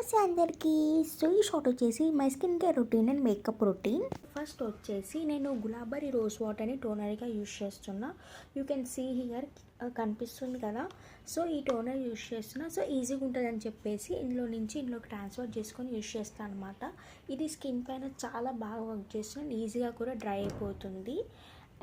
నమస్తే అందరికీ. సో ఈ షార్ట్ వచ్చేసి my skin care routine and makeup routine. First వచ్చేసి నేను గులాబరీ రోజ్ వాటర్ని టోనర్గా యూజ్ చేస్తున్నా. యూ కెన్ సీ హియర్ కనిపిస్తుంది కదా. సో ఈ టోనర్ యూజ్ చేస్తున్నా. సో ఈజీగా ఉంటుందని చెప్పేసి ఇందులోకి ట్రాన్స్ఫర్ చేసుకొని యూజ్ చేస్తాను అనమాట. ఇది స్కిన్ పైన చాలా బాగా వర్క్ చేస్తుంది, ఈజీగా కూడా డ్రై అయిపోతుంది.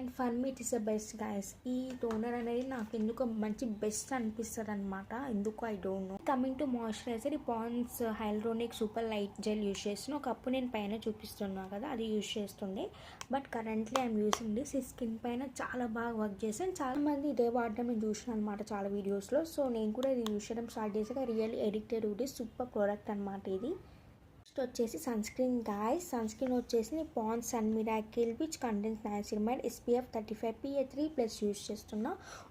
And for me it is the best guys. ఈ టోనర్ అనేది నాకు ఎందుకో మంచి బెస్ట్ అనిపిస్తుంది అనమాట, ఎందుకో I don't know. Coming to moisturiser, ఈ Pond's hyaluronic super light gel use చేస్తున్నా. ఒకప్పుడు నేను పైన చూపిస్తున్నా కదా, అది యూజ్ చేస్తుండే. But currently I'm using this. ఈ స్కిన్ పైన చాలా బాగా వర్క్ చేశాను. చాలా మంది ఇదే వాడడం నేను చూసాను అనమాట చాలా వీడియోస్లో. సో నేను కూడా ఇది యూజ్ చేయడం స్టార్ట్ చేశాక really addicted to this. Super product అనమాట ఇది. నెక్స్ట్ వచ్చేసి sunscreen guys. Sunscreen వచ్చేసి Pond's sun miracle which contents niacinamide SPF 35 PA++ use చేస్తున్నా.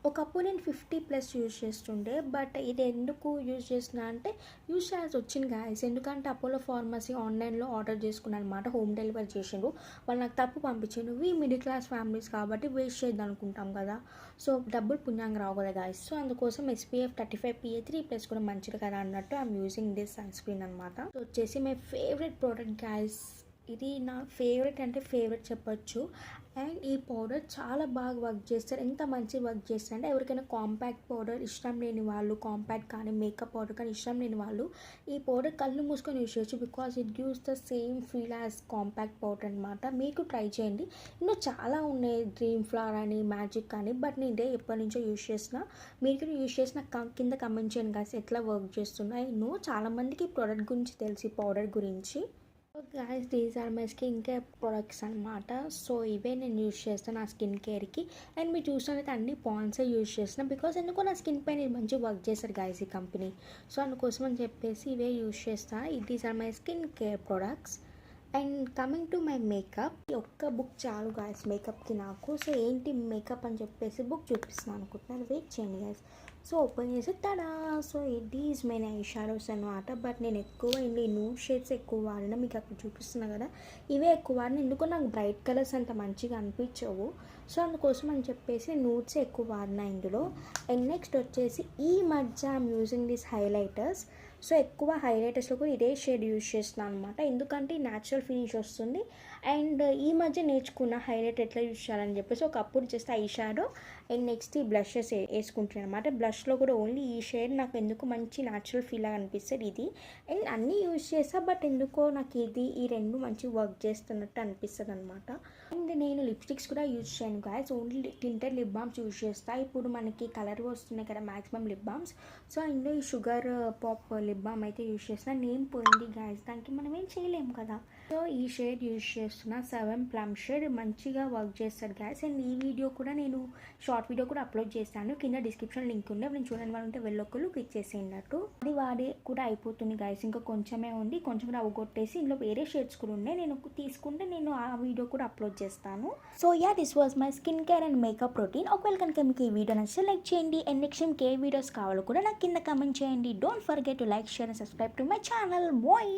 ఒకప్పుడు నేను 50+ యూజ్ చేస్తుండే. బట్ ఇది ఎందుకు యూజ్ చేస్తున్నా అంటే యూజ్ చేయాల్సి వచ్చింది గాయ్స్. ఎందుకంటే అపోలో ఫార్మసీ ఆన్లైన్లో ఆర్డర్ చేసుకున్నాను అనమాట. హోమ్ డెలివరీ చేసిండ్రు. వాళ్ళు నాకు తప్పు పంపించారు. మిడిల్ క్లాస్ ఫ్యామిలీస్ కాబట్టి వేస్ట్ చేద్దాం అనుకుంటాం కదా. సో డబ్బులు పుణ్యంగా రావు కదా గాయ్స్. సో అందుకోసం SPF 35 PA++ కూడా మంచిది కదా అన్నట్టు I'm using this sunscreen అనమాట. సో వచ్చేసి మై ఫేవరెట్ ప్రోడక్ట్ గైస్. ఇది నా ఫేవరెట్ అంటే ఫేవరెట్ చెప్పొచ్చు. అండ్ ఈ పౌడర్ చాలా బాగా వర్క్ చేస్తారు. ఎంత మంచి వర్క్ చేస్తారు అంటే ఎవరికైనా కాంపాక్ట్ పౌడర్ ఇష్టం లేని వాళ్ళు, కాంపాక్ట్ కానీ మేకప్ పౌడర్ కానీ ఇష్టం లేని వాళ్ళు ఈ పౌడర్ కళ్ళు మూసుకొని యూజ్ చేయొచ్చు. Because it gives the same feel as compact powder అనమాట. మీకు ట్రై చేయండి. ఇంకా చాలా ఉన్నాయి, డ్రీమ్ ఫ్లవర్ అని, మ్యాజిక్ కానీ. బట్ నేను ఇదే ఎప్పటి నుంచో యూజ్ చేసిన. మీరు కూడా యూజ్ చేసిన కింద కమెంట్ చేయండి గాయ్స్ ఎట్లా వర్క్ చేస్తున్నాయి. చాలామందికి ఈ ప్రోడక్ట్ గురించి తెలిసి పౌడర్ గురించి. Guys these are my skin care products అనమాట. సో ఇవే నేను యూజ్ చేస్తాను నా స్కిన్ కేర్కి. అండ్ మీరు చూసినట్లయితే అన్ని పాండ్సే యూజ్ చేస్తున్నాను. బికాజ్ ఎందుకో నా స్కిన్ పైన మంచిగా వర్క్ చేస్తారు గాయస్ ఈ కంపెనీ. సో అందుకోసం అని చెప్పేసి ఇవే యూజ్ చేస్తాను. These are my skin care products. And coming to my makeup, ఈ ఒక్క బుక్ చాలు గాయస్ మేకప్కి నాకు. సో ఏంటి మేకప్ అని చెప్పేసి బుక్ చూపిస్తున్నాను అనుకుంటున్నాను. వెయిట్ చేయండి గాయస్. సో ఓపెన్ చేసి tada. So these main eyeshadows అనమాట. బట్ నేను ఎక్కువ ఈ నూడ్ షేడ్స్ ఎక్కువ వాడిన. మీకు అక్కడ చూపిస్తున్నా కదా, ఇవే ఎక్కువ వాడిన. ఎందుకో నాకు బ్రైట్ కలర్స్ అంత మంచిగా అనిపించవు. సో అందుకోసం అని చెప్పేసి నూడ్స్ ఎక్కువ వాడిన ఇందులో. అండ్ నెక్స్ట్ వచ్చేసి ఈ మధ్య I'm using this highlighters. So ఎక్కువ హైలైటర్స్లో కూడా ఇదే షేడ్ యూజ్ చేస్తున్నాను అనమాట. ఎందుకంటే న్యాచురల్ ఫినిష్ వస్తుంది. అండ్ ఈ మధ్య నేర్చుకున్న హైలైట్ ఎట్లా యూజ్ చేయాలని చెప్పేసి ఒకప్పుడు just eye shadow and next ఈ బ్లషెస్ వేసుకుంటాను అనమాట. బ్లష్లో కూడా ఓన్లీ ఈ షేడ్ నాకు ఎందుకు మంచి న్యాచురల్ ఫీల్ లాగా అనిపిస్తుంది ఇది. అండ్ అన్నీ యూజ్ చేస్తా. బట్ ఎందుకో నాకు ఈ రెండు మంచి వర్క్ చేస్తున్నట్టు అనిపిస్తుంది అనమాట. అండ్ నేను లిప్స్టిక్స్ కూడా యూజ్ చేయను guys. Only tinted lip balms use చేస్తాను. ఇప్పుడు మనకి కలర్ వస్తున్నాయి కదా మ్యాక్సిమం లిప్ బామ్స్. సో ఇందులో ఈ షుగర్ పాప్ లిప్ బామ్ అయితే యూజ్ చేస్తున్నా. నేమ్ పోయింది గాయస్, దానికి మనం ఏం చేయలేము కదా. సో ఈ షేడ్ యూజ్ చేస్తున్నా, 7 ప్లమ్ షేడ్. మంచిగా వర్క్ చేస్తారు గాయస్. అండ్ ఈ వీడియో కూడా నేను షార్ట్ వీడియో కూడా అప్లోడ్ చేస్తాను. కింద డిస్క్రిప్షన్ లింక్ ఉంది. నేను చూడని వాళ్ళు ఉంటే వెళ్ళొక్కలు క్లిక్ చేసేయన్నట్టు. అది వాడి కూడా అయిపోతుంది గాయస్. ఇంకా కొంచెమే ఉంది. కొంచెం కూడా అవగొట్టేసి ఇందులో వేరే షేడ్స్ కూడా ఉన్నాయి. నేను తీసుకుంటే నేను ఆ వీడియో కూడా అప్లోడ్ చేస్తాను. So yeah, this was my skin care and makeup routine. ఒకవేళ కనుక మీకు ఈ వీడియో నచ్చితే లైక్ చేయండి. అండ్ నెక్స్ట్ టైంకి ఏ వీడియోస్ కావాలో కూడా నాకు కింద కమెంట్ చేయండి. Don't forget to like, share and subscribe to my channel. Bye.